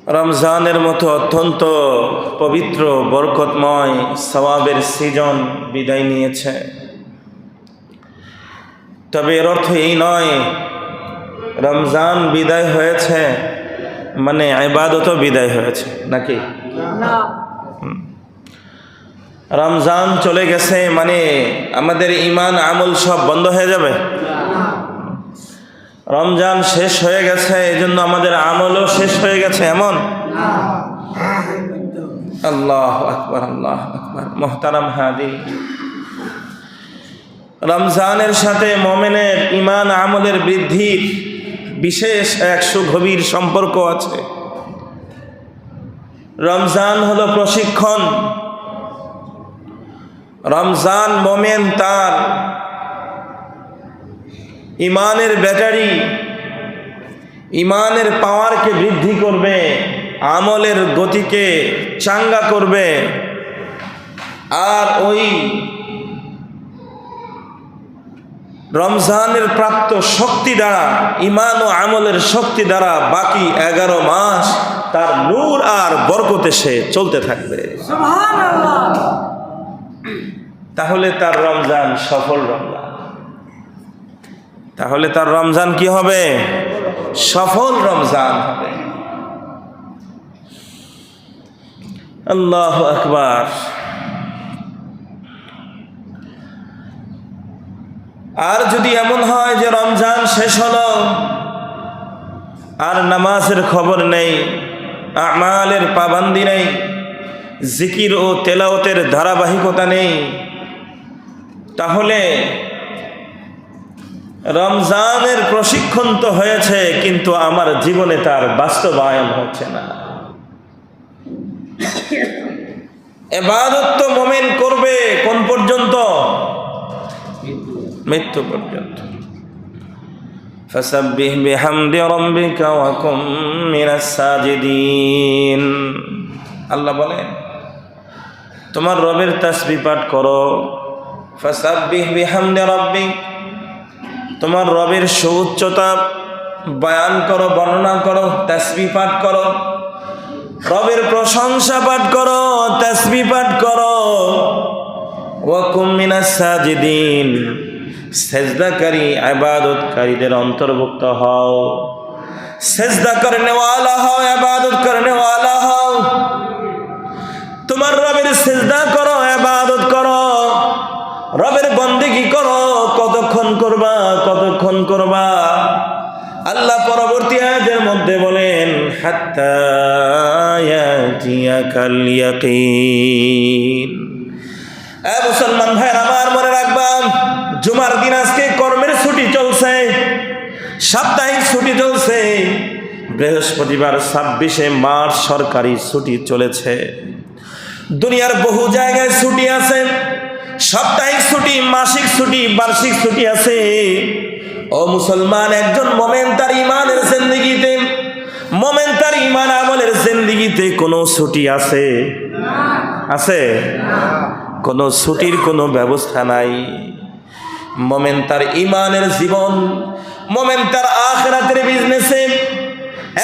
রমজানের মতো অত্যন্ত পবিত্র বরকতময় সওয়াবের সিজন বিদায় নিয়েছে। তবে এর অর্থ এই নয় রমজান বিদায় হয়েছে মানে ইবাদতও বিদায় হয়েছে, নাকি? রমজান চলে গেছে মানে আমাদের ঈমান আমল সব বন্ধ হয়ে যাবে? রমজান শেষ হয়ে গেছে এজন্য আমাদের আমলও শেষ হয়ে গেছে এমন? আল্লাহু আকবার, আল্লাহু আকবার। মুহতারাম হাজির, রমজানের সাথে মুমিনের ঈমান আমলের বৃদ্ধির বিশেষ এক সুগভীর সম্পর্ক আছে। রমজান হলো প্রশিক্ষণ। রমজান মুমিন তার ঈমানের ব্যাটারি, ঈমানের পাওয়ারকে বৃদ্ধি করবে, আমলের গতিকে চাঙ্গা করবে, আর ওই রমজানের প্রাপ্ত শক্তি দ্বারা, ঈমান ও আমলের শক্তি দ্বারা বাকি 11 মাস তার নূর আর বরকতে সে চলতে থাকবে। সুবহানাল্লাহ। তাহলে তার রমজান সফল রমজান। তাহলে তার রমজান কি হবে? সফল রমজান হবে। আল্লাহু আকবার। আর যদি এমন হয় যে রমজান শেষ হলো আর নামাজের খবর নেই, আমালের পাবন্দি নেই, জিকির ও তেলাওয়াতের ধারাবাহিকতা নেই, তাহলে রমজানের প্রশিক্ষণ তো হয়েছে কিন্তু আমার জীবনে তার বাস্তবায়ন হচ্ছে না। ইবাদত তো মুমিন করবে কোন পর্যন্ত? মৃত্যু পর্যন্ত। ফাসাব্বিহ বিহামদি রাব্বিকা ওয়া কুম মিনাস সাজিদিন। আল্লাহ বলেন তোমার রবের তাসবিহ পাঠ করো। ফাসাব্বিহ বিহামদি রাব্বিক, তোমার রবের সুউচ্চতা বয়ান করো, বর্ণনা করো, তাসবিহ পাঠ করো, রবের প্রশংসা পাঠ করো, তাসবিহ পাঠ করো। ওয়া কুম মিনাস সাজিদিন, সেজদাকারী ইবাদতকারীদের অন্তর্ভুক্ত হও। সেজদা করনে ওয়ালা হও, ইবাদত করনে ওয়ালা হও। তোমার রবের সেজদা করো, ইবাদত করো, রবের বন্দেগী করো। কতক্ষণ করবা? কতক্ষণ করবা? আল্লাহ পরবর্তী আয়াতের মধ্যে বলেন হাত্তা ইয়াতিয়াকাল ইয়াকিন। এ মুসলমান ভাই আমার মনে রাখবা, জুমার দিন আজকে কর্মের ছুটি চলছে, সাপ্তাহিক ছুটি চলছে। বৃহস্পতিবার 26শে মার্চ সরকারি ছুটি চলেছে। দুনিয়ার বহু জায়গায় ছুটি আছে, সাপ্তাহিক ছুটি, মাসিক ছুটি, বার্ষিক ছুটি আছে। ও মুসলমান, একজন মুমিন তার ঈমানের জিন্দেগিতে, মুমিন তার ঈমান আমলের জিন্দেগিতে কোনো ছুটি আছে? আছে? কোনো ছুটির কোনো ব্যবস্থা নাই। মুমিন তার ঈমানের জীবন, মুমিন তার আখিরাতের বিজনেসে,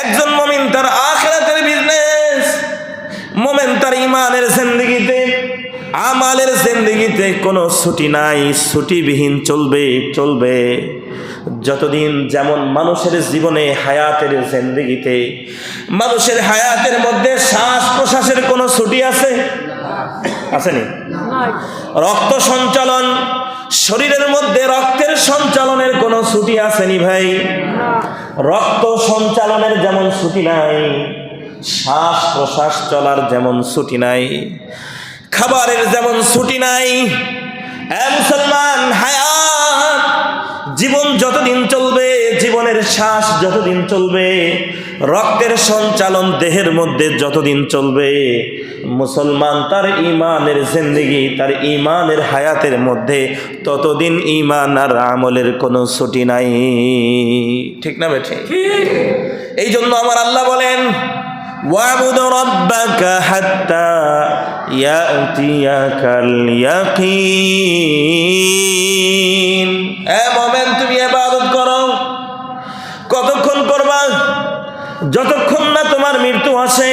একজন মুমিন তার আখিরাতের বিজনেস, মুমিন তার ঈমানের জিন্দেগিতে, আমালের জিন্দেগিতে কোনো ছুটি নাই। ছুটিবিহীন চলবে চলবে যতদিন যেমন মানুষের জীবনে, হায়াতের জিন্দেগিতে, মানুষের হায়াতের মধ্যে শ্বাস প্রশ্বাসের কোনো ছুটি আছে? আসেনি? রক্ত সঞ্চালন, শরীরের মধ্যে রক্তের সঞ্চালনের কোনো ছুটি আসেনি ভাই? রক্ত সঞ্চালনের যেমন ছুটি নাই, শ্বাস প্রশ্বাস চলার যেমন ছুটি নাই, খাবারের যেমন ছুটি নাই। এ মুসলমান, হায়াত জীবন যতদিন চলবে, জীবনের শ্বাস যতদিন চলবে, রক্তের সঞ্চালন দেহের মধ্যে যতদিন চলবে, মুসলমান তার ঈমানের জিন্দেগি, তার ঈমানের হায়াতের মধ্যে ততদিন ঈমান আর আমলের কোনো ছুটি নাই। ঠিক না বেঠে? এই জন্য আমার আল্লাহ বলেন ওয়াবুদ রাব্বাকা হাত্তা ইয়াতিয়াকাল ইয়াকিন। এ মুমিন, তুমি ইবাদত করো। কতক্ষণ করবা? যতক্ষণ না তোমার মৃত্যু আসে,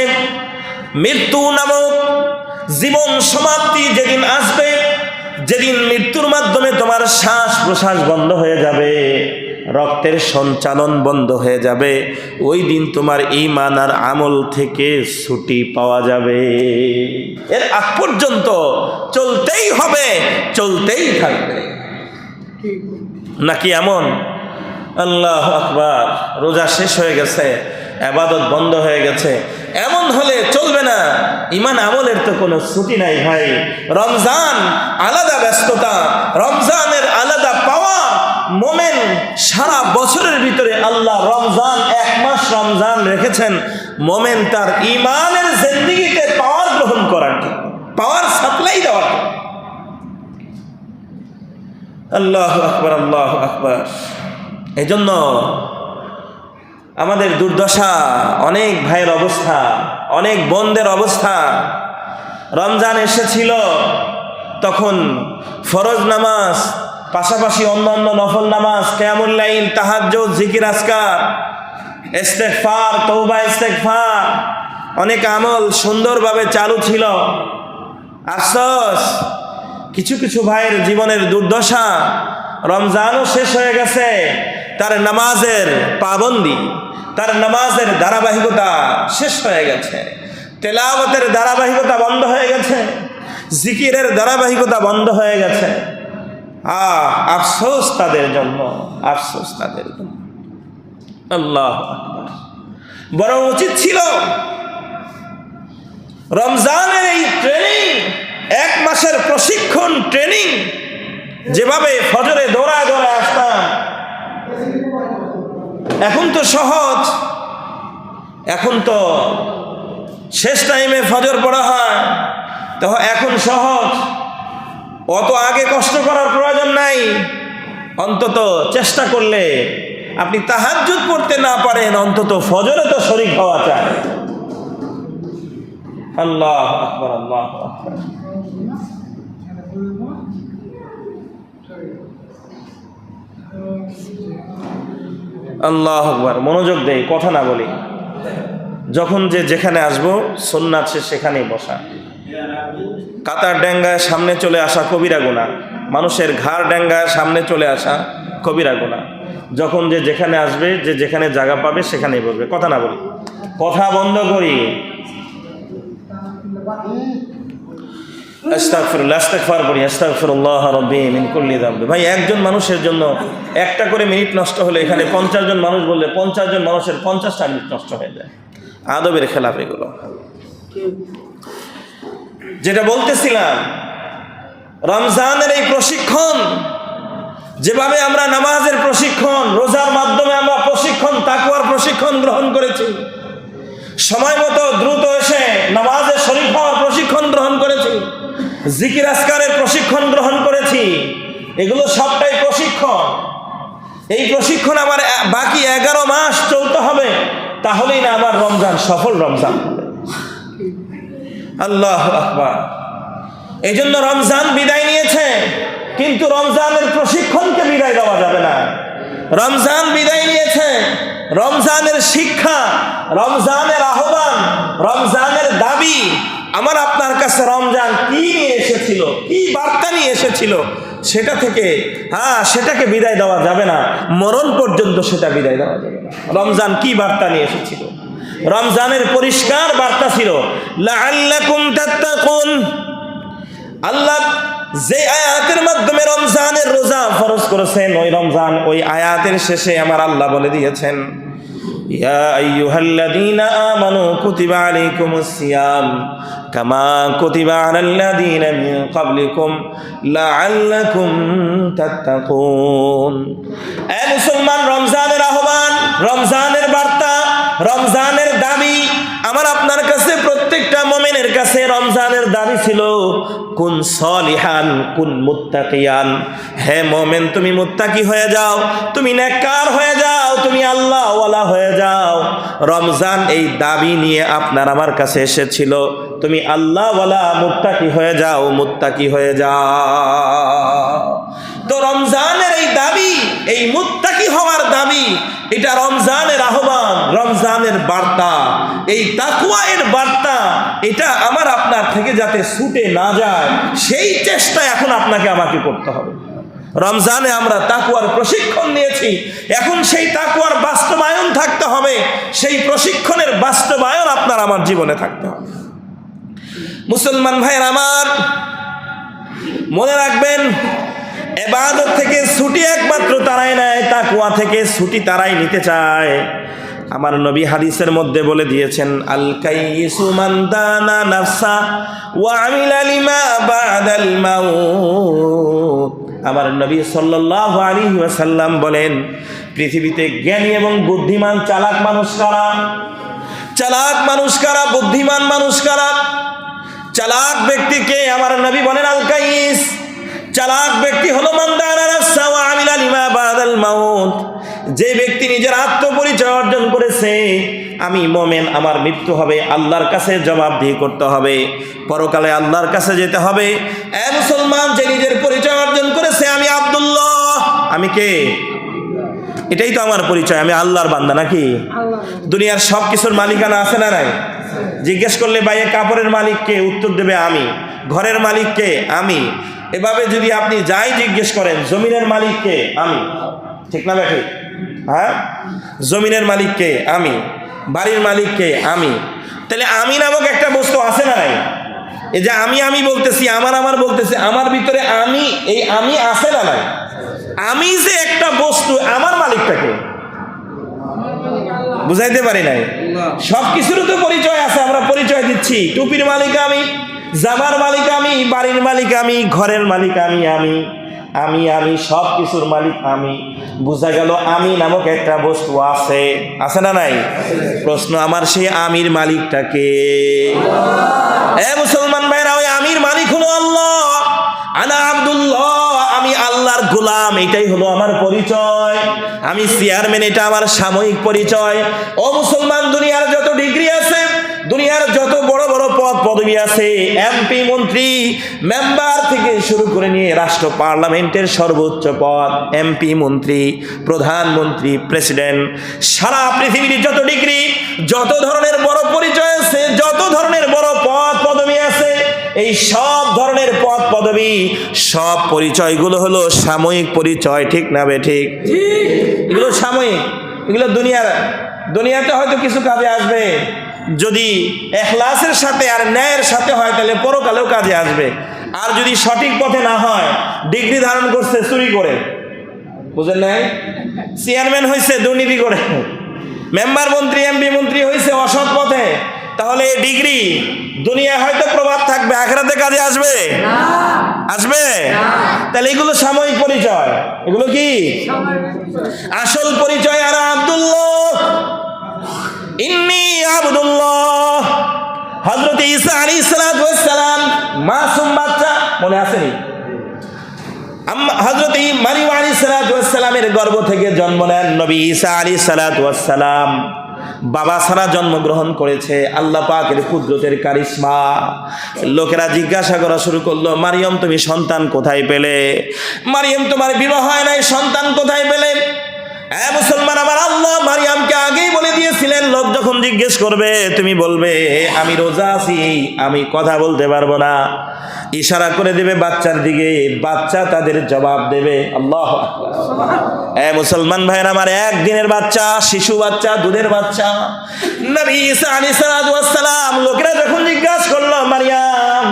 মৃত্যু নামক জীবন সমাপ্তি যেদিন আসবে, যেদিন মৃত্যুর মাধ্যমে তোমার শ্বাস প্রশ্বাস বন্ধ হয়ে যাবে, রক্তের সঞ্চালন বন্ধ হয়ে যাবে, ওই দিন তোমার ঈমান আর আমল থেকে ছুটি পাওয়া যাবে। এর আগ পর্যন্ত চলতেই হবে, চলতেই থাকবে। নাকি এমন? আল্লাহু আকবার, রোজা শেষ হয়ে গেছে, ইবাদত বন্ধ হয়ে গেছে, এমন হলে চলবে না। ঈমান আমলের তো কোনো ছুটি নাই ভাই। রমজান আলাদা ব্যস্ততা, রমজানের আলাদা পাওয়া। মোমেন সারা বছরের ভিতরে আল্লাহ রমজান, 1 মাস রমজান রেখেছেন মোমেন তার ঈমানের জিন্দেগিতে পাওয়ার গ্রহণ করার, পাওয়ার সাপ্লাই দেওয়ার। আল্লাহু আকবার, আল্লাহু আকবার। এই জন্য আমাদের দুর্দশা, অনেক ভাইয়ের অবস্থা, অনেক বোনদের অবস্থা। রমজান এসেছিল, তখন ফরজ নামাজ পাশাপাশি অন্যান্য নফল নামাজ, কিয়ামুল লাইল, তাহাজ্জুদ, জিকির আজকার, ইস্তেগফার, তওবা ইস্তেগফার, অনেক আমল সুন্দরভাবে চালু ছিল। আফসোস, কিছু কিছু ভাইয়ের জীবনের দুর্দশা, রমজানও শেষ হয়ে গেছে, তার নামাজের পাবন্দি, তার নামাজের ধারাবাহিকতা শেষ হয়ে গেছে, তেলাওয়াতের ধারাবাহিকতা বন্ধ হয়ে গেছে, জিকিরের ধারাবাহিকতা বন্ধ হয়ে গেছে। আফসোস তাদের জন্য, আফসোস তাদের জন্য। আল্লাহু আকবার। বরং উচিত ছিল রমজানের এই ট্রেনিং, 1 মাসের প্রশিক্ষণ ট্রেনিং, যেভাবে ফজরে দৌড়ায় দৌড়ায় আসতাম, এখন তো সহজ, এখন তো শেষ টাইমে ফজর পড়া হয়, তো এখন সহজ, অত আগে কষ্ট করার প্রয়োজন নাই। অন্তত চেষ্টা করলে আপনি তাহাজ্জুদ পড়তে না পারেন, অন্তত ফজরে তো শরীক হওয়া চায়। আল্লাহু আকবার, আল্লাহু আকবার। আল্লাহু আকবার। মনোযোগ দেই, কথা না বলি। যখন যে যেখানে আসবো, সুন্নাত সে সেখানেই বসা। কাতার ডেঙ্গায় সামনে চলে আসা কবিরা গুনাহ, মানুষের ঘাড় ডেঙ্গায় সামনে চলে আসা কবিরা গুনাহ। যখন যে যেখানে আসবে, যে যেখানে জায়গা পাবে সেখানেই বসবে। কথা না বলি, কথা বন্ধ করি। আস্তাগফিরুল্লাহ, ইস্তিগফার করি, আস্তাগফিরুল্লাহ রাব্বি মিন কুল্লি যামবি। ভাই, একজন মানুষের জন্য একটা করে মিনিট নষ্ট হলে এখানে 50 জন মানুষ বললে 50 জন মানুষের 50টা মিনিট নষ্ট হয়ে যায়। আদবের খেলাফ এগুলো। যেটা বলতেছিলাম, রমজানের এই প্রশিক্ষণ, যেভাবে আমরা নামাজের প্রশিক্ষণ, রোজার মাধ্যমে আমরা প্রশিক্ষণ, তাকওয়ার প্রশিক্ষণ গ্রহণ করেছি, সময় মতো দ্রুত এসে নামাজে শরীক হওয়ার প্রশিক্ষণ গ্রহণ করেছি, জিকির আজকারের প্রশিক্ষণ গ্রহণ করেছি, এগুলো সবটাই প্রশিক্ষণ। এই প্রশিক্ষণ আবার বাকি 11 মাস চলতে হবে, তাহলেই না আবার রমজান সফল রমজান হবে। আল্লাহু আকবার। এই জন্য রমজান বিদায় নিয়েছে, কিন্তু রমজানের প্রশিক্ষণকে বিদায় দেওয়া যাবে না। রমজান বিদায় নিয়েছে, রমজানের শিক্ষা, রমজানের আহ্বান, রমজানের দাবি, আমার আপনার কাছে রমজান কি নিয়ে এসেছিল, কি বার্তা নিয়ে এসেছিল, সেটা থেকে সেটাকে বিদায় দেওয়া যাবে না, মরণ পর্যন্ত সেটা বিদায় দেওয়া যাবে না। রমজান কি বার্তা নিয়ে এসেছিল? রমজানের পরিষ্কার বার্তা ছিল, লাআল্লাকুম তাত্তাকুন। আল্লাহ যে আয়াতের মাধ্যমে রমজানের রোজা ফরজ করেছেন, ওই আয়াতের শেষে আমার আল্লাহ বলে দিয়েছেন, ইয়া আইয়ুহাল্লাযীনা আমানু কুতিবা আলাইকুমুস সিয়াম কামা কুতিবা আলাল্লাযীনা মিন ক্বাবলিকুম লাআল্লাকুম তাত্তাকুন। এ মুসলমান, রমজানের আহ্বান, রমজানের বার্তা, রমজানের দাবি আমার আপনার কাছে, প্রত্যেকটা মুমিনের কাছে রমজানের দাবি ছিল, কুন সলিহান কুন মুত্তাকিয়ান। হে মুমিন, তুমি মুত্তাকি হয়ে যাও, তুমি নেককার হয়ে যাও, তুমি আল্লাহওয়ালা হয়ে যাও। রমজান এই দাবি নিয়ে আপনার আমার কাছে এসেছিল, তুমি আল্লাহওয়ালা মুত্তাকি হয়ে যাও, মুত্তাকি হয়ে যাও। তো রমজানের এই দাবি, এই মুত্তাকি হওয়ার দাবি, এটা রমজানের আহ্বান, রমজানের বার্তা, এই তাকওয়ার বার্তা, এটা আমার আপনার থেকে যাতে ছুটে না যায়, সেই চেষ্টা এখন আপনাকে আমাকে করতে হবে। রমজানে আমরা তাকওয়ার প্রশিক্ষণ নিয়েছি, এখন সেই তাকওয়ার বাস্তবায়ন থাকতে হবে, সেই প্রশিক্ষণের বাস্তবায়ন আপনার আমার জীবনে থাকতে হবে। মুসলমান ভাইয়ের আমার, মনে রাখবেন, ইবাদত থেকে ছুটি একমাত্র তারাই নেয়, তাকওয়া থেকে ছুটি তারাই নিতে চায়। আমার নবী হাদিসের মধ্যে বলে দিয়েছেন, আল কাইয়িসু মান দানা নাফসা ওয়া আমিলা লিমা বাদাল মাউত। আমার নবী সাল্লাল্লাহু আলাইহি ওয়াসাল্লাম বলেন, পৃথিবীতে জ্ঞানী এবং বুদ্ধিমান চালাক মানুষ কারা? চালাক মানুষ কারা? বুদ্ধিমান মানুষ কারা? চালাক ব্যক্তিকে আমার নবী বলেন আল কাইয়িস। চালাক ব্যক্তি হলো মান দানা নাফসা ওয়া আমিলা লিমা বাদাল মাউত, যে ব্যক্তি নিজের আত্মপরিচয় অর্জন করেছে, আমি মোমেন, আমার মৃত্যু হবে, আল্লাহর কাছে জবাবদিহি করতে হবে, পরকালে আল্লাহর কাছে যেতে হবে। এ মুসলমান, যে নিজের পরিচয় অর্জন করেছে, আমি আব্দুল্লাহ, আমি কে? এটাই তো আমার পরিচয়, আমি আল্লাহর বান্দা নাকি? দুনিয়ার সব কিছুর মালিকানা আছে না নাই? জিজ্ঞেস করলে ভাইয়া কাপড়ের মালিককে, উত্তর দেবে আমি। ঘরের মালিককে আমি। এভাবে যদি আপনি যাই জিজ্ঞেস করেন, জমিনের মালিককে আমি, ঠিক না ভাই? হ্যাঁ, জমিনের মালিককে আমি, বাড়ির মালিককে আমি। তাহলে আমি নামক একটা বস্তু আছে না নাই? এই যে আমি আমি বলতেছি, আমার আমার বলতেছি, আমার ভিতরে আমি, এই আমি আছে না নাই? আমি যে একটা বস্তু, আমার মালিকটাকে বুঝাইতে পারি নাই। সব কিছুরও তো পরিচয় আছে, আমরা পরিচয় দিচ্ছি। টুপির মালিক আমি, জামার মালিক আমি, বাড়ির মালিক আমি, ঘরের মালিক আমি, আমি আমি আমি সব কিছুর মালিক আমি। বোঝা গেল আমি নামক একটা বস্তু আছে, আছে না নাই? প্রশ্ন, আমার সেই আমির মালিকটাকে? এ মুসলমান ভাইরা, ওই আমির মালিক হলো আল্লাহ। আনা আব্দুল্লাহ, আমি আল্লাহর গোলাম, এটাই হলো আমার পরিচয়। আমি চেয়ারম্যান, এটা আমার সাময়িক পরিচয়। ও মুসলমান, দুনিয়ার যত ডিগ্রি আছে, দুনিয়ার যত বড় বড় পদ পদবি আছে, এমপি, মন্ত্রী, মেম্বার থেকে শুরু করে নিয়ে রাষ্ট্র পার্লামেন্টের সর্বোচ্চ পদ, এমপি, মন্ত্রী, প্রধানমন্ত্রী, প্রেসিডেন্ট, সারা পৃথিবীর যত ডিগ্রি, যত ধরনের বড় পরিচয় আছে, যত ধরনের বড় পদ পদবি আছে, এই সব ধরনের পদ পদবি, সব পরিচয়গুলো হলো সাময়িক পরিচয়, ঠিক না বে ঠিক? এগুলো সাময়িক, এগুলো দুনিয়াতে হয়তো কিছু কাজে আসবে, যদি ইখলাসের সাথে আর ন্যায়ের সাথে হয়, তাহলে পরকালেও কাজে আসবে। আর যদি সঠিক পথে না হয়, ডিগ্রি ধারণ করছে চুরি করে, বুঝেন নাই? চেয়ারম্যান হয়েছে দুর্নীতি করে, মেম্বার, মন্ত্রী, এমপি, মন্ত্রী হয়েছে অসৎ পথে, তাহলে এই ডিগ্রি দুনিয়ায় হয়তো প্রভাব থাকবে, আখিরাতে কাজে আসবে? আসবে? তাহলে এগুলো সাময়িক পরিচয়। এগুলো কি আসল পরিচয়? আর আব্দুল্লাহ, ইন্নী আব্দুল্লাহ। হযরত ঈসা আলাইহিস সালাম মাসুম বাচ্চা, মনে আসেনি? হযরত মারিয়াম আলাইহিস সালামের গর্ভ থেকে জন্ম নেন নবী ঈসা আলাইহিস সালাম। বাবা ছাড়া জন্মগ্রহণ করেছে, আল্লাহ পাকের কুদরতের কারিশমা। লোকেরা জিজ্ঞাসা করা শুরু করলো, মারিয়াম তুমি সন্তান কোথায় পেলে? মারিয়াম, তোমার বিবাহ হয় নাই, সন্তান কোথায় পেলে? হ্যাঁ মুসলমান, আমার আল্লাহ মারিয়ামকে আগেই বলে দিয়েছিলেন, লোক যখন জিজ্ঞেস করবে তুমি বলবে আমি রোজা আছি, আমি কথা বলতে পারবো না। ইশারা করে দেবে বাচ্চার দিকে, বাচ্চা তাদের জবাব দেবে। আল্লাহ মুসলমান ভাইয়ের আমার, একদিনের বাচ্চা, শিশু বাচ্চা, দুধের বাচ্চা, নবী ঈসা আলাইহিস সালাম। লোকেরা যখন জিজ্ঞাসা করলো মারিয়াম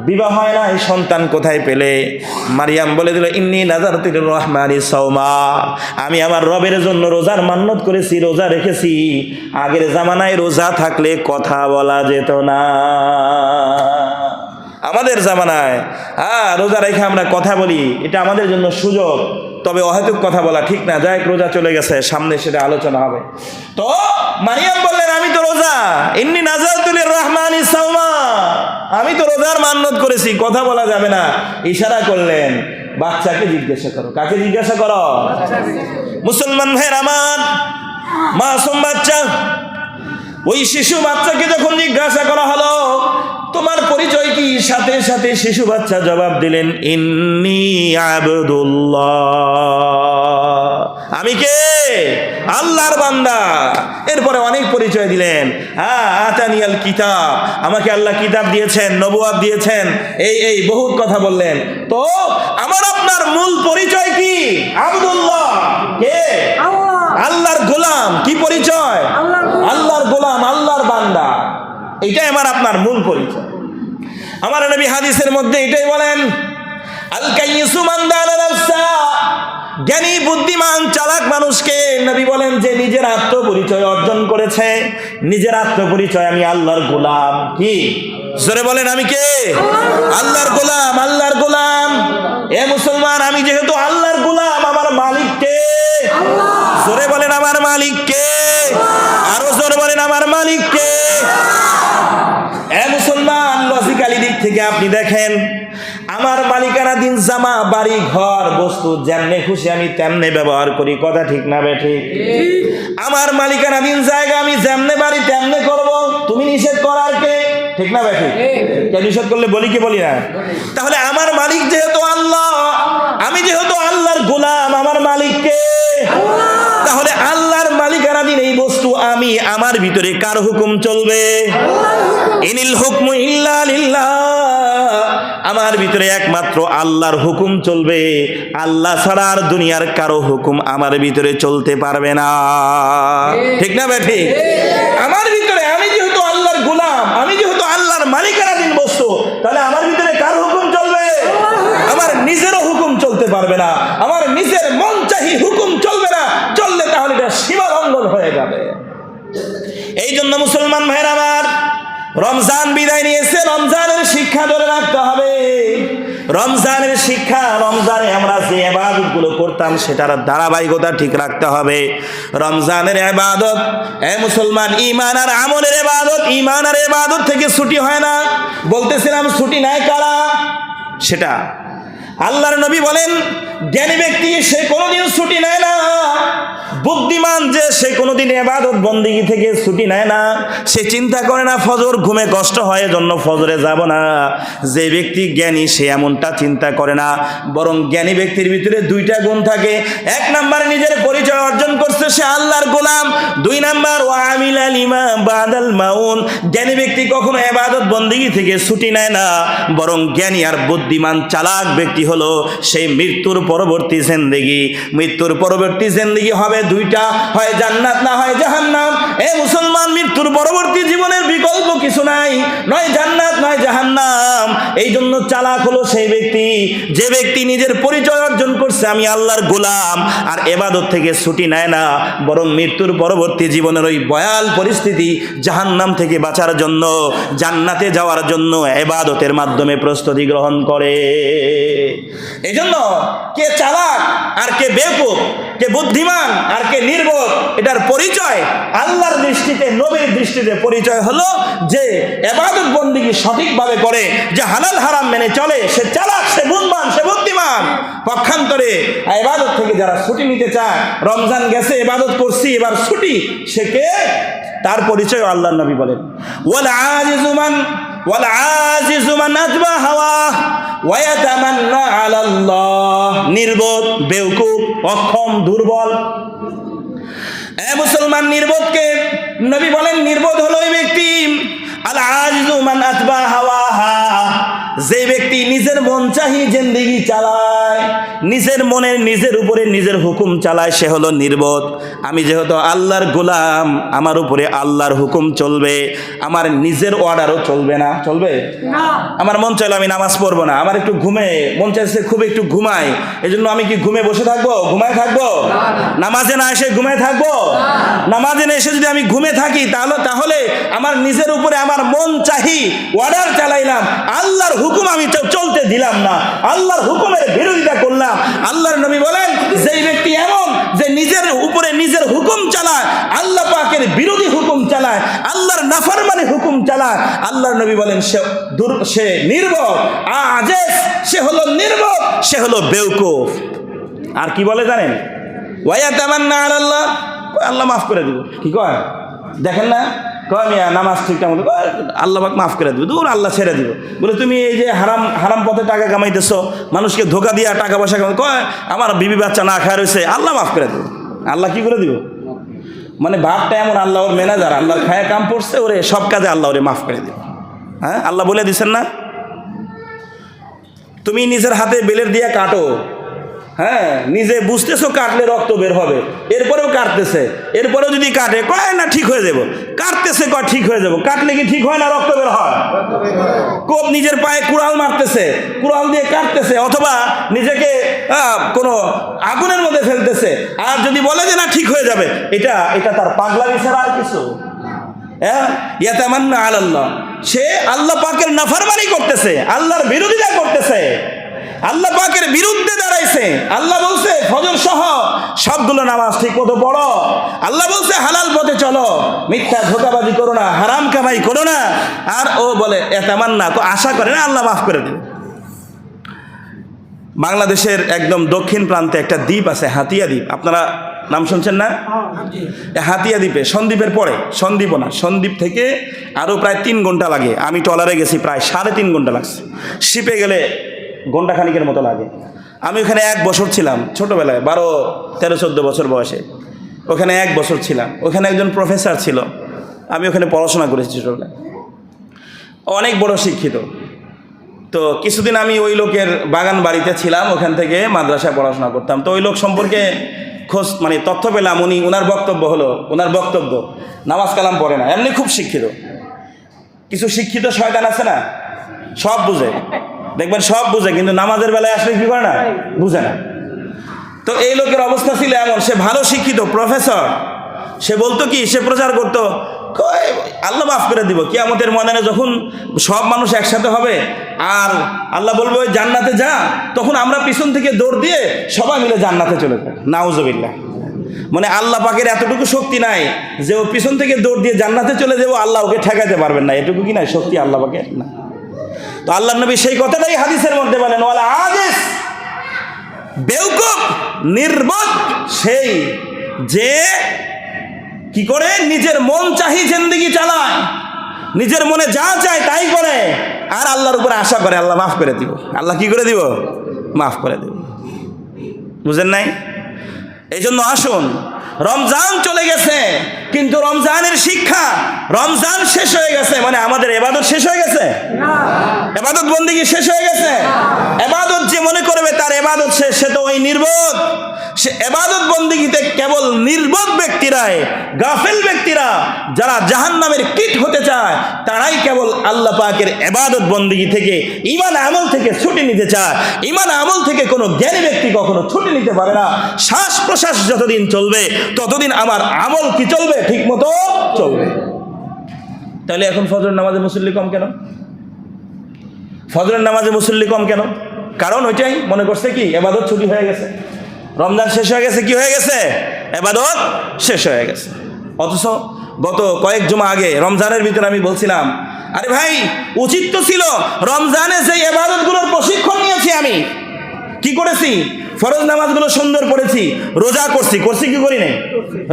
বিবাহ হয় না, সন্তান কোথায় পেলে? মারিয়াম বলে দিল, ইন্নী নাযারতু লির-রহমানি সাওমা, আমি আমার রবের জন্য রোজার মান্নত করেছি, রোজা রেখেছি। আগের জামানায় রোজা থাকলে কথা বলা যেত না, আমাদের জামানায় রোজা রেখে আমরা কথা বলি, এটা আমাদের জন্য সুযোগ। তবে অহেতুক কথা বলা ঠিক না। যাই, রোজা চলে গেছে, সামনে সেটা আলোচনা হবে। তো মারিয়াম বললেন, আমি তো রোজা, ইন্নী নাযারতু লির-রহমানি সাওমা, আমি তো রোজার মান্নত করেছি, কথা বলা যাবে না। ইশারা করলেন, বাচ্চাকে জিজ্ঞাসা করো। কাকে জিজ্ঞাসা করো? মুসলমান ভাইয়ের আমার, মাসুম বাচ্চা, ওই শিশু বাচ্চাকে যখন জিজ্ঞাসা করা হলো তোমার পরিচয় কি, সাথে সাথে শিশু বাচ্চা জবাব দিলেন, ইন্নী আব্দুল্লাহ, আমি কে? আল্লাহর বান্দা। এরপরে অনেক পরিচয় দিলেন। হ্যাঁ, আতানিয়াল কিতাব, আমাকে আল্লাহ কিতাব দিয়েছেন, নবুয়ত দিয়েছেন, এই বহুত কথা বললেন। তো আমার আপনার মূল পরিচয় কি? আব্দুল্লাহ, কে? আল্লাহর গোলাম। কি পরিচয়? আল্লাহর গোলাম, আল্লাহর বান্দা। এটাই আমার আপনার মূল পরিচয়। আমার নবী হাদিসের মধ্যে এটাই বলেন, আল কাইয়িসু মান দানা নাফসা, জ্ঞানী বুদ্ধিমান চালাক মানুষকে নবী বলেন যে নিজের আত্মপরিচয় অর্জন করেছে। নিজের আত্মপরিচয়, আমি আল্লাহর গোলাম। কি? জোরে বলেন, আমি কে? আল্লাহর গোলাম, আল্লাহর গোলাম। এ মুসলমান, আমি যেহেতু আল্লাহর গোলাম, আমার মালিক কে? জোরে বলেন, আমার মালিক কে? আরো জোরে বলেন, আমার মালিক কে? এ মুসলমান, লজিক্যালি দিক থেকে আপনি দেখেন, আমার মালিকানাধীন জামা, বাড়ি, ঘর, বস্তু যেমনে খুশি আমি তেমনে ব্যবহার করি। কথা ঠিক না বেঠিক? আমার মালিকানাধীন জায়গা, আমি যেমনে বাড়ি তেমনে করব। তুমি নিষেধ করার কে? ঠিক না বেঠিক? কে নিষেধ করলে বলি কি বলি না? তাহলে আমার মালিক যেহেতু আল্লাহ, আমি যেহেতু আল্লাহর গোলাম, আমার মালিক কে? তাহলে আল্লাহর মালিকানাধীন এই বস্তু আমি, আমার ভিতরে কার হুকুম চলবে? ইনিল হুকমু ইল্লা লিল্লাহ, আমার ভিতরে একমাত্র আল্লাহর হুকুম চলবে। আল্লাহ ছাড়া আর দুনিয়ার কারো হুকুম আমার ভিতরে চলতে পারবে না। ঠিক না বেঠিক? আমার ভিতরে, আমি যেহেতু আল্লাহর গোলাম, আমি যেহেতু আল্লাহর মালিকানাধীন বস্তু, তাহলে আমার ভিতরে কার হুকুম চলবে? আমার নিজেরও হুকুম চলতে পারবে না। আমার নিজের মন চাহি হুকুম চলবে না। চললে তাহলে এটা সীমা লঙ্ঘন হয়ে যাবে। এই জন্য মুসলমান ভাইরা আমার, রমজান বিদায় নিয়েছে, রমজানের শিক্ষা ধরে রাখতে হবে। রমজানের শিক্ষা, রমজানে আমরা যে ইবাদত গুলো করতাম সেটার ধারাবাহিকতা ঠিক রাখতে হবে। রমজানের ইবাদত, এ মুসলমান, ঈমান আর আমলের ইবাদত। ঈমান আর ইবাদত থেকে ছুটি হয় না। বলতেছিলাম ছুটি নাই কারা? সেটা আল্লাহর নবী বলেন, জ্ঞানী ব্যক্তি সে কোনোদিন ছুটি নেয় না। বুদ্ধিমান যে, সে কোনোদিন ইবাদত বন্দেগী থেকে ছুটি নেয় না। সে চিন্তা করে না ফজর ঘুমে কষ্ট হয় এজন্য ফজরে যাব না। যে ব্যক্তি জ্ঞানী সে এমনটা চিন্তা করে না। বরং জ্ঞানী ব্যক্তির ভিতরে দুইটা গুণ থাকে। এক নাম্বার, নিজের পরিচয় অর্জন করছে সে আল্লাহর গোলাম। দুই নাম্বার, ওয়া আমিলা লিমা বাদাল মাউন, জ্ঞানী ব্যক্তি কখনো ইবাদত বন্দেগী থেকে ছুটি নেয় না। বরং জ্ঞানী আর বুদ্ধিমান চালাক ব্যক্তি হলো সেই মৃত্যুর পরবর্তী জিন্দেগি। মৃত্যুর পরবর্তী জিন্দেগি হবে দুইটা, হয় জান্নাত না হয় জাহান্নাম। এ মুসলমান, মৃত্যুর পরবর্তী জীবনের বিকল্প কিছু নাই, নয় জান্নাত নয় জাহান্নাম। এই জন্য চালাক হলো সেই ব্যক্তি, যে ব্যক্তি নিজের পরিচয় অর্জন করছে আমি আল্লাহর গোলাম, আর ইবাদত থেকে ছুটি নেয় না, বরং মৃত্যুর পরবর্তী জীবনের ওই ভয়াল পরিস্থিতি, জাহান্নাম থেকে বাঁচার জন্য, জান্নাতে যাওয়ার জন্য ইবাদতের মাধ্যমে প্রস্তুতি গ্রহণ করে। এই জন্য কে চালাক আর কে বেকুব, কে বুদ্ধিমান আর কে নির্বোধ, এটার পরিচয় আল্লাহর দৃষ্টিতে, নবীর দৃষ্টিতে পরিচয় হলো যে ইবাদত বন্দেগী সঠিকভাবে করে, যে হালাল হারাম মেনে চলে, সে চালাক, সে বুদ্ধিমান, সে বুদ্ধিমান। পক্ষান্তরে ইবাদত থেকে যারা ছুটি নিতে চায়, রমজান গেছে ইবাদত করছি এবার ছুটি, সে কে? তার পরিচয় আল্লাহর নবী বলেন, ওয়াল আজিজু মান আতবা হাওয়া ওয়া ইয়াতামান্না আলাল্লাহ, নির্বোধ, বেওকুফ, অক্ষম, দুর্বল। এ মুসলমান, নির্বোধকে নবী বলেন, নির্বোধ হলো ওই ব্যক্তি, আল আজিজু মান আতবা হাওয়াহা, যে ব্যক্তি নিজের মন চাহি জিন্দেগি চালায়, নিজের মনের, নিজের উপরে নিজের হুকুম চালায়, সে হলো নির্বোধ। আমি যেহেতু আল্লাহর গোলাম, আমার উপরে আল্লাহর হুকুম চলবে, আমার নিজের অর্ডারও চলবে না। চলবে না? আমার মন চাইলে আমি নামাজ পড়বো না, আমার একটু ঘুমে মন চাইছে, খুব একটু ঘুমাই, এই জন্য আমি কি ঘুমে বসে থাকবো? ঘুমায় থাকবো? নামাজে না এসে ঘুমায় থাকবো? নামাজে না এসে যদি আমি ঘুমে থাকি, তাহলে আমার নিজের উপরে আমার মন চাহি অর্ডার চালাইলাম, আল্লাহর হুকুম আমি চলতে দিলাম না, আল্লাহর হুকুমের বিরোধিতা করলাম। আল্লাহর নবী বলেন, যেই ব্যক্তি এমন যে নিজের উপরে নিজের হুকুম চালায়, আল্লাহ পাকের বিরোধী হুকুম চালায়, আল্লাহর নাফরমানি হুকুম চালায়, আল্লাহর নবী বলেন সে নির্বোধ, আজেজ, সে হলো নির্বোধ, সে হলো বেওকুফ। আর কি বলে জানেন? ওয়া ইয়াতামান্না আলাল্লাহ, আল্লাহ মাফ করে দিব। কি কয়? দেখেন না, কয় মিয়া নামাজ ঠিকঠাক মতো, আল্লাহ পাক মাফ করে দিব, দূর আল্লাহ ছেড়ে দিব। বলে তুমি এই যে হারাম পথে টাকা কামাইতেছো, মানুষকে ধোকা দিয়া টাকা পয়সা কামাই, কয় আমার বিবি বাচ্চা না খায় রয়েছে, আল্লাহ মাফ করে দিব। আল্লাহ কি করে দিব? মানে বাপটা এমন আল্লাহ ওর ম্যানেজার, আল্লাহর খায়া কাম পড়ছে, ওরে সব কাজে আল্লাহ ওরে মাফ করে দেবে। হ্যাঁ, আল্লাহ বলে দিচ্ছেন না, তুমি নিজের হাতে বেলের দিয়ে কাটো, হ্যাঁ নিজে বুঝতেছো কাটলে রক্ত বের হবে, এরপরেও কাটতেছে, এরপরেও যদি কাটে কয় না ঠিক হয়ে যাব, কাটতেছে কয় ঠিক হয়ে যাব, কাটলে কি ঠিক হয় না রক্ত বের হয়? কোপ নিজের পায়ে কুড়াল মারতেছে, কুড়াল দিয়ে কাটতেছে, অথবা নিজেকে কোনো আগুনের মধ্যে ফেলতেছে, আর যদি বলে যে না ঠিক হয়ে যাবে, এটা এটা তার পাগলামি ছাড়া আর কিছু। হ্যাঁ, ইয়াতামান্না আলাল্লাহ, সে আল্লাহ পাকের নাফরমানি করতেছে, আল্লাহর বিরোধিতা করতেছে, আল্লাহ পাকের বিরুদ্ধে দাঁড়াইছে। আল্লাহ বলছে ফজর সহ সবগুলো নামাজ ঠিক মতো পড়ো, আল্লাহ বলছে হালাল পথে চলো, মিথ্যা ধোঁকাবাজি করো না, হারাম কামাই করো না, আর ও বলে ইয়াতামান্না, আশা করে না আল্লাহ মাফ করে দেবে। বাংলাদেশের একদম দক্ষিণ প্রান্তে একটা দ্বীপ আছে, হাতিয়া দ্বীপ, আপনারা নাম শুনছেন না? হাতিয়া দ্বীপে, সন্দ্বীপের পরে, সন্দ্বীপও না, সন্দ্বীপ থেকে আরও প্রায় 3 ঘন্টা লাগে। আমি ট্রলারে গেছি, প্রায় 3.5 ঘন্টা লাগছে, শিপে গেলে ঘন্টা খানিকের মতো লাগে। আমি ওখানে 1 বছর ছিলাম, ছোটোবেলায় 12, 13, 14 বছর বয়সে ওখানে 1 বছর ছিলাম। ওখানে একজন প্রফেসর ছিল, আমি ওখানে পড়াশোনা করেছি ছোটোবেলায়, অনেক বড় শিক্ষিত। তো কিছুদিন আমি ওই লোকের বাগান বাড়িতে ছিলাম, ওখান থেকে মাদ্রাসায় পড়াশোনা করতাম। তো ওই লোক সম্পর্কে খোঁজ মানে তথ্য পেলাম, ওনার বক্তব্য হলো, ওনার বক্তব্য নামাজ কালাম পড়ে না, এমনি খুব শিক্ষিত। কিছু শিক্ষিত শয়তান আছে না, সব বুঝে, দেখবেন সব বুঝে, কিন্তু নামাজের বেলায় আসলে কি করে না, বুঝে না। তো এই লোকের অবস্থা ছিল এমন, সে ভালো শিক্ষিত প্রফেসর, সে বলতো কি, সে প্রচার করতো আল্লাহ মাফ করে দিব, কিয়ামতের ময়দানে যখন সব মানুষ একসাথে হবে আর আল্লাহ বলবে ওই জান্নাতে যা, তখন আমরা পিছন থেকে দৌড় দিয়ে সবাই মিলে জান্নাতে চলে যাই। নাউজুবিল্লাহ। মানে আল্লাহ পাকের এতটুকু শক্তি নাই যে ও পিছন থেকে দৌড় দিয়ে জান্নাতে চলে যাবো, আল্লাহ ওকে ঠেকাতে পারবেন না, এটুকু কি নাই শক্তি আল্লাহ পাকের না। তো আল্লাহ নবী সেই কথাটাই হাদিসের মধ্যে বলেন, ওয়ালা আজিজ, বেউকুফ নির্বোধ সেই যে কি করে নিজের মন চাহি জিন্দেগি চালায়, নিজের মনে যা চায় তাই করে, আর আল্লাহর উপরে আশা করে আল্লাহ মাফ করে দিব। আল্লাহ কি করে দিব? মাফ করে দিব। বুঝেন নাই? এই জন্য আসুন, রমজান চলে গেছে, কিন্তু রমজানের শিক্ষা, রমজান শেষ হয়ে গেছে মানে আমাদের এবাদত শেষ হয়ে গেছে? এবাদত বন্দেগী শেষ হয়ে গেছে? এবাদত যে মনে করবে তার এবাদত শেষ, সে তো ওই নির্বোধ। সে এবাদত বন্দেগীতে কেবল নির্বোধ ব্যক্তিরাই, গাফেল ব্যক্তিরা, যারা জাহান্নামের কীট হতে চায়, তারাই কেবল আল্লাহ পাকের এবাদত বন্দেগী থেকে, ঈমান আমল থেকে ছুটি নিতে চায়। ঈমান আমল থেকে কোনো জ্ঞানী ব্যক্তি কখনো ছুটি নিতে পারে না। শ্বাস প্রশ্বাস যতদিন চলবে ততদিন আমার আমল কি চলবে? ঠিক মতো চলবে। তাহলে এখন ফজরের নামাজে মুসল্লি কম কেন? ফজরের নামাজে মুসল্লি কম কেন? কারণ ওইটাই, মনে করছে কি এবাদত ছুটি হয়ে গেছে, রমজান শেষ হয়ে গেছে, কি হয়ে গেছে? এবাদত শেষ হয়ে গেছে। অথচ গত কয়েক জুমা আগে রমজানের ভিতরে আমি বলছিলাম, আরে ভাই উচিত তো ছিল রমজানে যে এবাদতগুলোর প্রশিক্ষণ নিয়েছি, আমি কি করেছি? ফরজ নামাজগুলো সুন্দর পড়েছি, রোজা করছি কি করি নাই?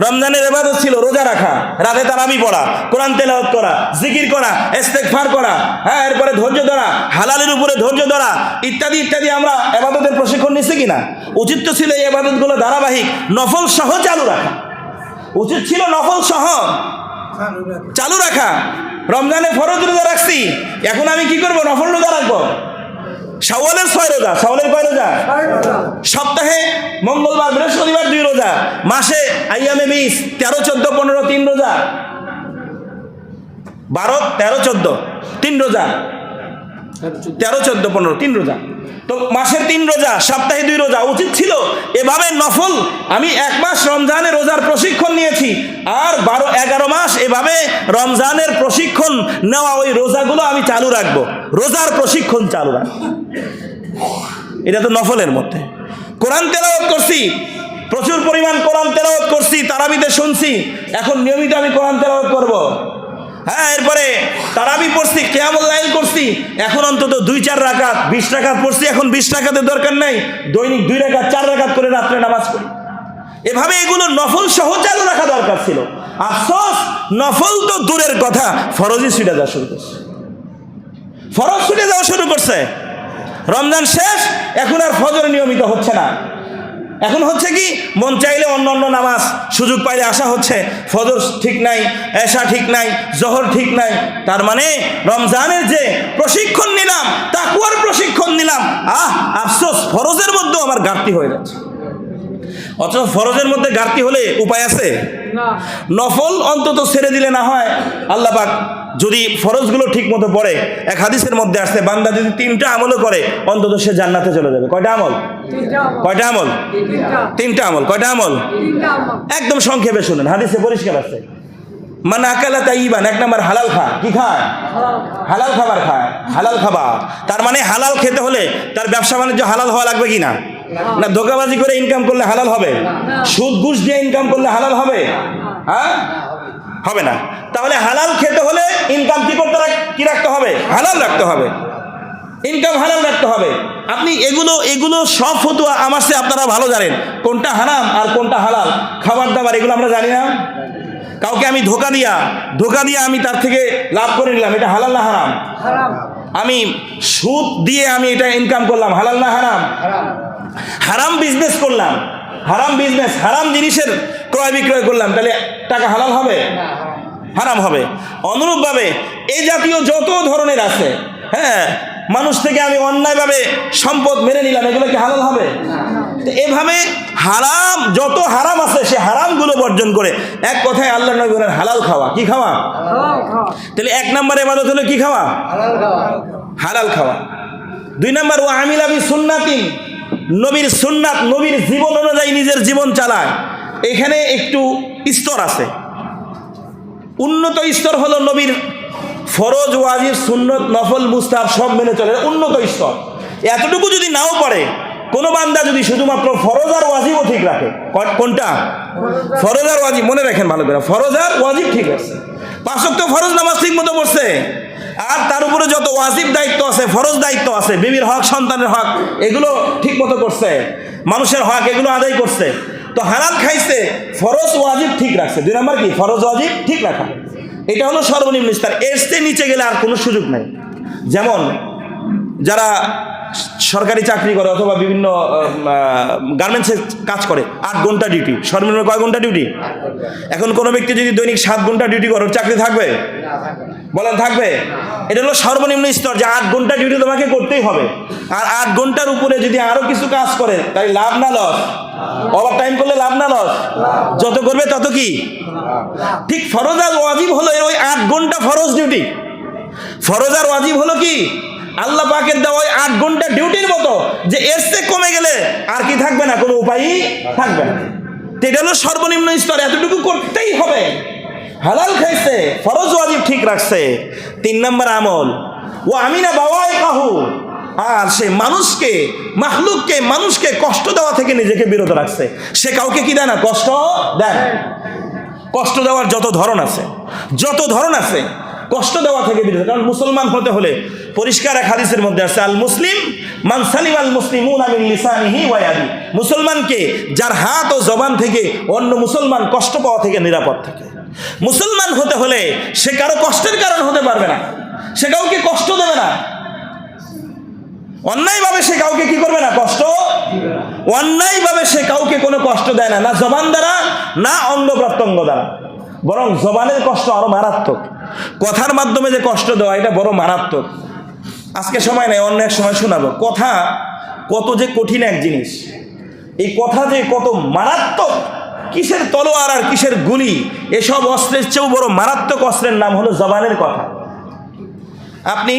রমজানের ইবাদত ছিল রোজা রাখা, রাতে তারাবি পড়া, কোরআন তেলাওয়াত করা, জিকির করা, ইস্তেগফার করা, হ্যাঁ, এরপরে ধৈর্য ধরা, হালালের উপরে ধৈর্য ধরা, ইত্যাদি ইত্যাদি। আমরা ইবাদতের প্রশিক্ষণ নিচ্ছি কিনা? উচিত তো ছিল এই ইবাদতগুলো ধারাবাহিক নফল সহ চালু রাখা, উচিত ছিল নফল সহ চালু রাখা। রমজানে ফরজ রোজা রাখছি, এখন আমি কি করবো? নফল রোজা রাখবো। শাওয়ালের 6 রোজা, শাওয়ালের কয় রোজা? সপ্তাহে মঙ্গলবার বৃহস্পতিবার 2 রোজা, মাসে আইয়ামে 20, 13, 14, 15 3 রোজা, 12, 13, 14 3 রোজা, 13, 14, 15 3 রোজা। তো মাসের 3 রোজা, সপ্তাহে 2 রোজা। উচিত ছিল এভাবে নফল, আমি 1 মাস রমজানের রোজার প্রশিক্ষণ নিয়েছি, আর 12-11 মাস এভাবে রমজানের প্রশিক্ষণ নেওয়া ওই রোজাগুলো আমি চালু রাখবো, রোজার প্রশিক্ষণ চালু রাখবো। এটা তো নফলের মধ্যে। কোরআন তেলাওয়াত করছি, প্রচুর পরিমাণ কোরআন তেলাওয়াত করছি, তারাবিতে শুনছি, এখন নিয়মিত আমি কোরআন তেলাওয়াত করব। হ্যাঁ, এরপরে তারাবি পড়ছি, কিয়ামুল লাইল করছি, এখন অন্তত 2-4 রাকাত, 20 রাকাত পড়ছি, এখন 20 রাকাতের দরকার নাই, দৈনিক 2 রাকাত 4 রাকাত করে রাত্রে নামাজ পড়ি। এভাবে এগুলো নফল সহ চালু রাখা দরকার ছিল। আফসোস, নফল তো দূরের কথা, ফরজই ছুটে যাওয়া শুরু করছে, ফরজ ছুটে যাওয়া শুরু করছে। রমজান শেষ, এখন আর ফজর নিয়মিত হচ্ছে না। এখন হচ্ছে কি, মন চাইলে অন্য অন্য নামাজ সুযোগ পাইলে আসা হচ্ছে, ফজর ঠিক নাই, এশা ঠিক নাই, জোহর ঠিক নাই। তার মানে রমজানের যে প্রশিক্ষণ নিলাম, তাকওয়ার প্রশিক্ষণ নিলাম, আফসোস ফরজের মধ্যেও আমার ঘাটতি হয়ে যাচ্ছে। অথচ ফরজের মধ্যে ঘাটতি হলে উপায় আছে? নফল অন্তত ছেড়ে দিলে না হয় আল্লাহ পাক যদি ফরজগুলো ঠিক মতো পড়ে। এক হাদিসের মধ্যে আসছে, বান্দা যদি 3টা আমলও করে অন্তত সে জান্নাতে চলে যাবে। কয়টা আমল? 3টা আমল। কয়টা আমল? একদম সংক্ষেপে শুনেন, হাদিসে পরিষ্কার আছে। মান আকালা তাইবান, 1 নাম্বার হালাল খা। কি খায়? হালাল খাবার খায়। হালাল খাবার তার মানে হালাল খেতে হলে তার ব্যবসা বাণিজ্য হালাল হওয়া লাগবে কিনা? না ধোঁকাবাজি করে ইনকাম করলে হালাল হবে? সুদ ঘুষ দিয়ে ইনকাম করলে হালাল হবে? হ্যাঁ, হবে না। তাহলে হালাল খেতে হলে ইনকাম কি রাখতে হবে? হালাল রাখতে হবে। ইনকাম হালাল রাখতে হবে। আপনি এগুলো সব ফতুয়া আমার চেয়ে আপনারা ভালো জানেন, কোনটা হারাম আর কোনটা হালাল। খাবার দাবার এগুলো আমরা জানি না। কাউকে আমি ধোকা দিয়া আমি তার থেকে লাভ করে নিলাম, এটা হালাল না হারাম? আমি সুদ দিয়ে আমি এটা ইনকাম করলাম, হালাল না হারাম? হারাম বিজনেস করলাম, হারাম জিনিসের ক্রয় বিক্রয় করলাম, তাহলে টাকা হালাল হবে? হারাম হবে। অনুরূপভাবে এই জাতীয় যত ধরনের আছে, হ্যাঁ, মানুষ থেকে আমি অন্যায়ভাবে সম্পদ মেরে নিলাম, এগুলো কি হালাল হবে? তো এভাবে হারাম, যত হারাম আছে সে হারামগুলো বর্জন করে এক কথায় আল্লাহ নবী বলেন হালাল খাওয়া। কি খাওয়া? তাহলে 1 নম্বরে ইবাদত হলো কি খাওয়া? হালাল খাওয়া। 2 নম্বর ওয়া আমিলা বি সুন্নাতিন, নবীর সুন্নাত, নবীর জীবন অনুযায়ী নিজের জীবন চালায়। এখানে একটু স্তর আছে। উন্নত স্তর হলো নবীর ফরজ, ওয়াজিব, সুন্নত, নফল, মুস্তাহাব সব মেনে চলে, উন্নত স্তর। এতটুকু যদি নাও পারে কোনো বান্দা, যদি শুধুমাত্র ফরজ আর ওয়াজিবও ঠিক রাখে, কোনটা? ফরজ আর ওয়াজিব, মনে রাখেন ভালো করে, ফরজ আর ওয়াজিব ঠিক আছে। 5 ওয়াক্ত ফরজ নামাজ ঠিক মতো পড়ছে, আর তার উপরে যত ওয়াজিব দায়িত্ব আছে, ফরজ দায়িত্ব আছে, বিবির হক, সন্তানের হক, এগুলো ঠিক মতো করছে, মানুষের হক এগুলো আদায় করছে, তো হালাল খাইছে, ফরজ ওয়াজিব ঠিক রাখছে। 2 নম্বর কি? ফরজ ওয়াজিব ঠিক রাখা। এটা হলো সর্বনিম্ন স্তর। এর চেয়ে নিচে গেলে আর কোনো সুযোগ নাই। যেমন যারা সরকারি চাকরি করে অথবা বিভিন্ন গার্মেন্টসে কাজ করে, 8 ঘন্টা ডিউটি, সর্বনিম্ন কয় ঘন্টা ডিউটি? এখন কোনো ব্যক্তি যদি দৈনিক 7 ঘন্টা ডিউটি করে, চাকরি থাকবে? বলেন থাকবে? এটা হলো সর্বনিম্ন স্তর, যে 8 ঘন্টা ডিউটি তোমাকে করতেই হবে। আর 8 ঘন্টার উপরে যদি আরো কিছু কাজ করে, তাই লাভ না লস? ওভার টাইম করলে লাভ না লস? যত করবে তত কি? ঠিক ফরজ আর ওয়াজিব হলো ওই 8 ঘন্টা ফরজ ডিউটি। ফরজ আর ওয়াজিব হলো কি? আল্লাহ পাকের দেওয়া 8 ঘন্টা ডিউটির মতো, যে এর চেয়ে কমে গেলে আর কি থাকবে না, কোনো উপায়ই থাকবে না। এটা হলো সর্বনিম্ন স্তর, এতটুকু করতেই হবে। হালাল খাইছে, ফরজ ওয়াজিব ঠিক রাখছে। 3 নম্বর আমল ও আমিনা বাবাই কাহু, আর সে মানুষকে কষ্ট দেওয়া থেকে নিজেকে বিরত রাখছে। সে কাউকে কি দেয় না? কষ্ট দেয়। কষ্ট দেওয়ার যত ধরন আছে কষ্ট দেওয়া থেকে বিরত। কারণ মুসলমান হতে হলে পরিষ্কার এক হাদিসের মধ্যে আছে, আল মুসলিম মান সালিমাল মুসলিমুনা মিন লিসানিহি ওয়া ইয়াদি, মুসলমানকে যার হাত ও জবান থেকে অন্য মুসলমান কষ্ট পাওয়া থেকে নিরাপদ থাকে। মুসলমান হতে হলে সে কারো কষ্টের কারণ হতে পারবে না, সে কাউকে কষ্ট দেবে না, অন্যায়ভাবে সে কাউকে কি করবে না? কষ্ট। অন্যায়ভাবে সে কাউকে কোনো কষ্ট দেয় না, না জবান দ্বারা, না অঙ্গ প্রত্যঙ্গ দ্বারা। বরং জবানের কষ্ট আরো মারাত্মক। কথার মাধ্যমে যে কষ্ট দেওয়া, এটা বড় মারাত্মক। আজকে সময় নাই, অন্য এক সময় শোনাবো। কথা কত যে কঠিন এক জিনিস, এই কথা যে কত মারাত্মক, কিসের তলোয়ার আর কিসের গুলি, এসব অস্ত্রের চেয়েও বড় মারাত্মক অস্ত্রের নাম হলো জবানের কথা। আপনি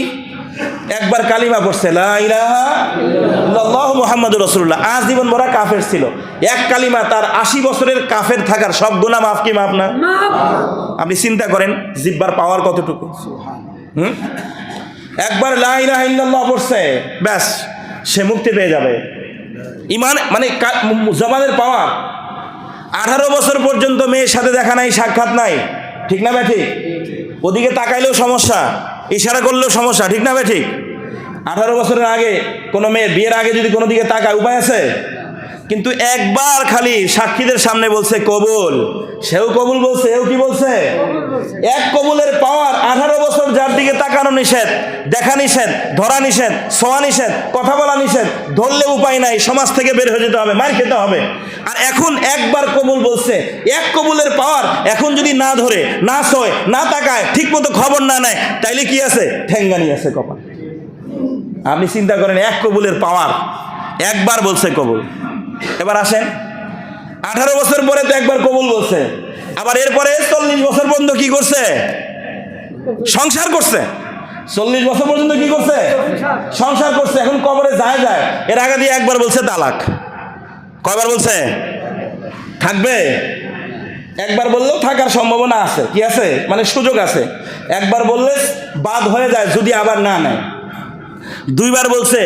একবার কালিমা পড়ছে, লা ইলাহা ইল্লাল্লাহু মুহাম্মাদুর রাসূলুল্লাহ, আজীবন ভরা কাফের ছিল। এক কালিমা তার 80 বছরের কাফের থাকার সব গুনাহ মাফ কি মাফ না? আপনি চিন্তা করেন জিহ্বার পাওয়ার কতটুকু। একবার লা ইলাহা ইল্লাল্লাহ পড়ছে, ব্যাস সে মুক্তি পেয়ে যাবে। ইমান মানে জবানের পাওয়ার। 18 বছর পর্যন্ত মেয়ের সাথে দেখা নাই, সাক্ষাৎ নাই, ঠিক না ঠিক? ওদিকে তাকাইলেও সমস্যা, ইশারা করলেও সমস্যা, ঠিক না ঠিক? 18 বছরের আগে কোনো মেয়ে বিয়ের আগে যদি কোনো দিকে তাকায়, উপায় আছে? কিন্তু একবার খালি সাক্ষীদের সামনে বলছে কবুল, সেও কবুল বলছে, এও কি বলছে? এক কবুলের পাওয়ার 18 বছর যার দিকে তাকানো নিষেধ, দেখা নিষেধ, ধরা নিষেধ, ছোঁয়া নিষেধ, কথা বলা নিষেধ, ধরলে উপায় নাই, সমাজ থেকে বের হয়ে যেতে হবে, মার খেতে হবে। আর এখন একবার কবুল বলছে, এক কবুলের পাওয়ার, এখন যদি না ধরে, না ছোঁয়, না তাকায়, ঠিক মতো খবর না নেয়, তাইলে কি আছে? ঠেঙ্গানি আছে কপাল। আপনি চিন্তা করেন, এক কবুলের পাওয়ার, একবার বলছে কবুল। এবার আসেন, 18 বছর পরে তো একবার কবুল বলছে, আবার এরপরে 40 বছর পর্যন্ত কি করছে? সংসার করছে। 40 বছর পর্যন্ত কি করছে? সংসার করছে। এখন কবরে যায় যায়, এর আগে দিয়ে একবার বলছে তালাক। কয়বার বলছে? থাকবে? একবার বললেও থাকার সম্ভাবনা আছে, কি আছে? মানে সুযোগ আছে। একবার বললে বাদ হয়ে যায় যদি আবার না নেয়। 2 বার বলছে,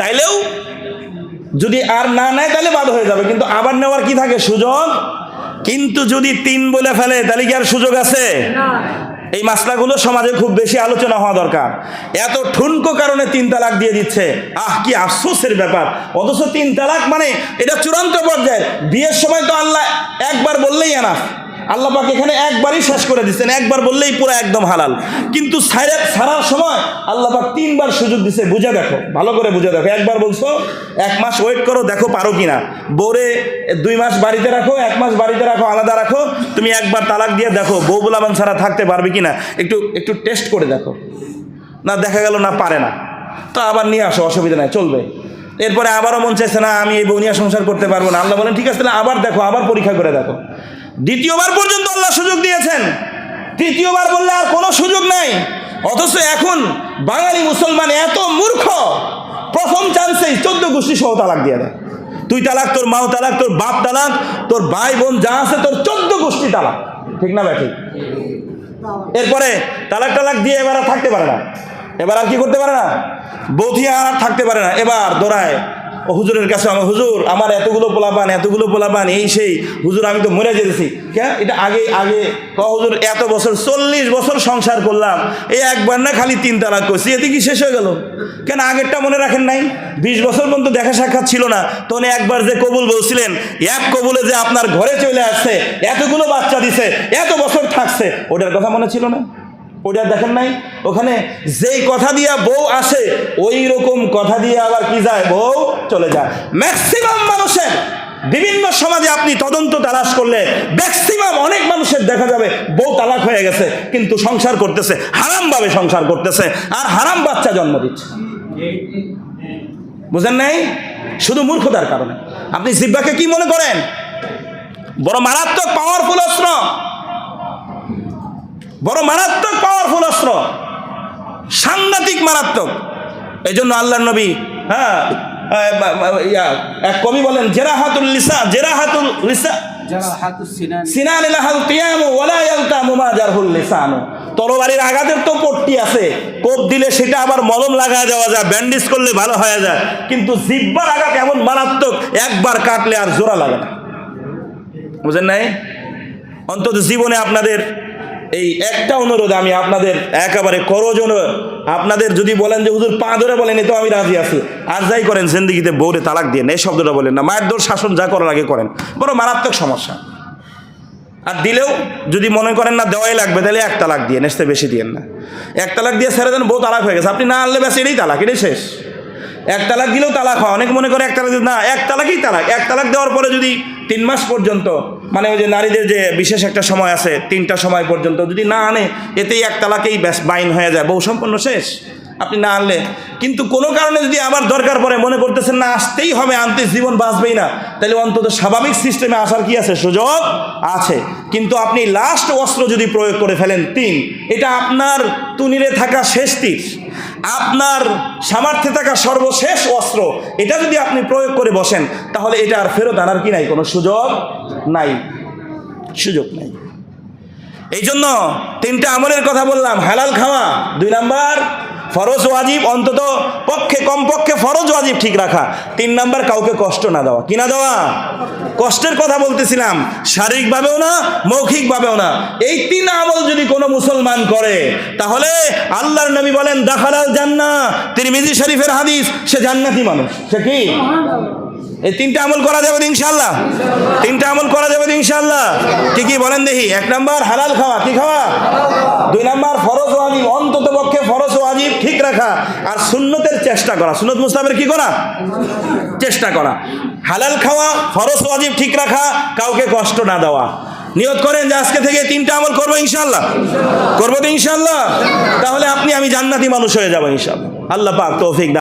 তাইলেও যদি আর না নেয় তাহলে বাদ হয়ে যাবে, কিন্তু আবার নেওয়ার কি থাকে? সুযোগ। কিন্তু যদি 3 বলে ফেলে তাহলে কি আর সুযোগ আছে? এই মাসলাগুলো সমাজে খুব বেশি আলোচনা হওয়া দরকার। এত ঠুনকো কারণে 3 তালাক দিয়ে দিচ্ছে, কি আফসোসের ব্যাপার। অথচ 3 তালাক মানে এটা চূড়ান্ত পর্যায়ে। বিয়ের সময় তো আল্লাহ একবার বললেই এনাফ, আল্লাহ পাক এখানে একবারই শেষ করে দিচ্ছেন, একবার বললেই পুরো একদম হালাল। কিন্তু ছাড়ার সময় আল্লাহ পাক 3 বার সুযোগ দিচ্ছে। বুঝে দেখো, ভালো করে বুঝে দেখো। একবার বলছো 1 মাস ওয়েট করো, দেখো পারো কিনা। বউরে 2 মাস বাড়িতে রাখো, 1 মাস বাড়িতে রাখো, আলাদা রাখো। তুমি একবার তালাক দিয়ে দেখো বউ বুলাবান ছাড়া থাকতে পারবে কিনা, একটু টেস্ট করে দেখো। না, দেখা গেল না পারে না, তো আবার নিয়ে আসো, অসুবিধা নাই, চলবে। এরপরে আবারও মন চাইছে না, আমি এই বউ নিয়ে সংসার করতে পারবো না। আল্লাহ বলেন ঠিক আছে, তাহলে আবার দেখো, আবার পরীক্ষা করে দেখো। 2য় বার পর্যন্ত আল্লাহ সুযোগ দিয়েছেন, 3য় বার বললে আর কোনো সুযোগ নাই। অথচ এখন বাঙালি মুসলমান এত মূর্খ, প্রথম চান্সেই 14 গোষ্ঠী সহ তালাক দিয়ে দেয়। তুই তালাক, তোর মাও তালাক, তোর বাপ তালাক, তোর ভাই বোন যা আছে তোর 14 গোষ্ঠী তালাক। ঠিক না ভাই? ঠিক। এরপরে তালাক দিয়ে এবার আর থাকতে পারে না, এবার আর কি করতে পারে না? বৌথি আর থাকতে পারে না। এবার দৌড়ায় হুজুরের কাছে, আমার হুজুর, আমার এতগুলো পোলাপান, এই সেই, হুজুর আমি তো মরে যেতেছি। কেন? এটা আগে হুজুর এত বছর 40 বছর সংসার করলাম, এই একবার না খালি 3 তালাক করছি, এতে কি শেষ হয়ে গেল? কেন আগেরটা মনে রাখেন নাই? 20 বছর পর্যন্ত দেখা সাক্ষাৎ ছিল না, তখন একবার যে কবুল বলছিলেন, এক কবুলে যে আপনার ঘরে চলে আসছে, এতগুলো বাচ্চা দিছে, এত বছর থাকছে, ওটার কথা মনে ছিল না? ওটা দেখেন নাই? ওখানে যেই কথা দিয়া বউ আসে, ওই রকম কথা দিয়ে আবার কি যায়? বউ চলে যায়। ম্যাক্সিমাম মানুষের, বিভিন্ন সমাজে আপনি তদন্ত তালাশ করলে ম্যাক্সিমাম অনেক মানুষের দেখা যাবে বউ তালাক হয়ে গেছে, কিন্তু সংসার করতেছে, হারাম ভাবে সংসার করতেছে, আর হারাম বাচ্চা জন্ম দিচ্ছে। বুঝেন নাই? শুধু মূর্খতার কারণে। আপনি জিহ্বাকে কি মনে করেন? বড় মারাত্মক পাওয়ারফুল অস্ত্র, বড় মারাত্মক পাওয়ারফুল অস্ত্র, সাংঘাতিক মারাত্মক। এই জন্য আল্লাহর নবী, এক কবি বলেন, জেরাহাতুল লিসা সিনান লাহাল কিয়ামু ওয়ালা ইয়ালতামু মা জারহুল লিসানু। তরবারির আঘাতের তো পট্টি আছে, কোপ দিলে সেটা আবার মলম লাগায় দেওয়া যায়, ব্যান্ডেজ করলে ভালো হয়ে যায়, কিন্তু জিহ্বার আঘাত এমন মারাত্মক, একবার কাটলে আর জোড়া লাগে না। বুঝেন নাই? অন্তত জীবনে আপনাদের এই একটা অনুরোধ আমি আপনাদের একেবারে করজন্য, আপনাদের যদি বলেন যে হুজুর পা ধরে বলেন, এ তো আমি রাজি আছি, আর যাই করেন জিন্দিগিতে বউরে তালাক দিয়ে এই শব্দটা বলেন না। মায়ের দৌড় শাসন যা করার আগে করেন, বড় মারাত্মক সমস্যা। আর দিলেও যদি মনে করেন না দেওয়াই লাগবে, তাহলে 1 তালাক দিয়ে নেসতে, বেশি দিয়েন না। 1 তালাক দিয়ে ছেড়ে দেন, বউ তালাক হয়ে গেছে, আপনি না আনলে ব্যাস এটাই তালাক, এটাই শেষ। 1 তালাক দিলেও তালাক হয়। অনেক মনে করে 1 তালাক না, 1 তালাকই তালাক। 1 তালাক দেওয়ার পরে যদি 3 মাস পর্যন্ত, মানে ওই যে নারীদের যে বিশেষ একটা সময় আছে, 3টা সময় পর্যন্ত যদি না আনে, এতেই 1 তালাকেই ব্যাস বাইন হয়ে যায়, বউ সম্পূর্ণ শেষ, আপনি না আনলে। কিন্তু কোনো কারণে যদি আবার দরকার পড়ে, মনে করতেছেন না আসতেই হবে, আনতে জীবন বাঁচবেই না, তাহলে অন্তত স্বাভাবিক সিস্টেমে আসার কি আছে? সুযোগ আছে। কিন্তু আপনি লাস্ট অস্ত্র যদি প্রয়োগ করে ফেলেন 3, এটা আপনার তুনিরে থাকা শেষ তীর, আপনার সামর্থ্যে থাকা সর্বশেষ অস্ত্র, এটা যদি আপনি প্রয়োগ করে বসেন, তাহলে এটা আর ফেরত আনার কি নাই? কোনো সুযোগ নাই, সুযোগ নাই। এই জন্য 3টা আমলের কথা বললাম। হালাল খাওয়া 2 নাম্বার, ফরজ ওয়াজিব অন্তত পক্ষে, কমপক্ষে ফরজ ওয়াজিব ঠিক রাখা। 3 নাম্বার, কাউকে কষ্ট না দেওয়া। কি না দেওয়া? কষ্টের কথা বলতেছিলাম, শারীরিকভাবেও না, মৌখিকভাবেও না। এই 3 আমল যদি কোনো মুসলমান করে, তাহলে আল্লাহর নবী বলেন দাখালাল জান্নাহ, তিরমিজি শরীফের হাদিস, সে জান্নাতি মানুষ। সে কি? এই 3টা আমল করা যাবে ইনশাআল্লাহ, 3টা আমল করা যাবে ইনশাআল্লাহ। কি বলেন দেখি? 1 নাম্বার হালাল খাওয়া, কি খাওয়া? 2 নাম্বার ফরজ ওয়াজিব, অন্তত পক্ষে ফরজ আর সুন্নতের চেষ্টা করা, সুন্নত মুস্তাহাবের কি করা? চেষ্টা করা। হালাল খাওয়া, ফরজ ওয়াজিব ঠিক রাখা, কাউকে কষ্ট না দেওয়া। নিয়ত করেন যে আজকে থেকে 3টা আমল করবো ইনশাআল্লাহ। করবো তো ইনশাআল্লাহ? তাহলে আপনি আমি জান্নাতি মানুষ হয়ে যাবো ইনশাআল্লাহ। আল্লাহ পাক তৌফিক দান।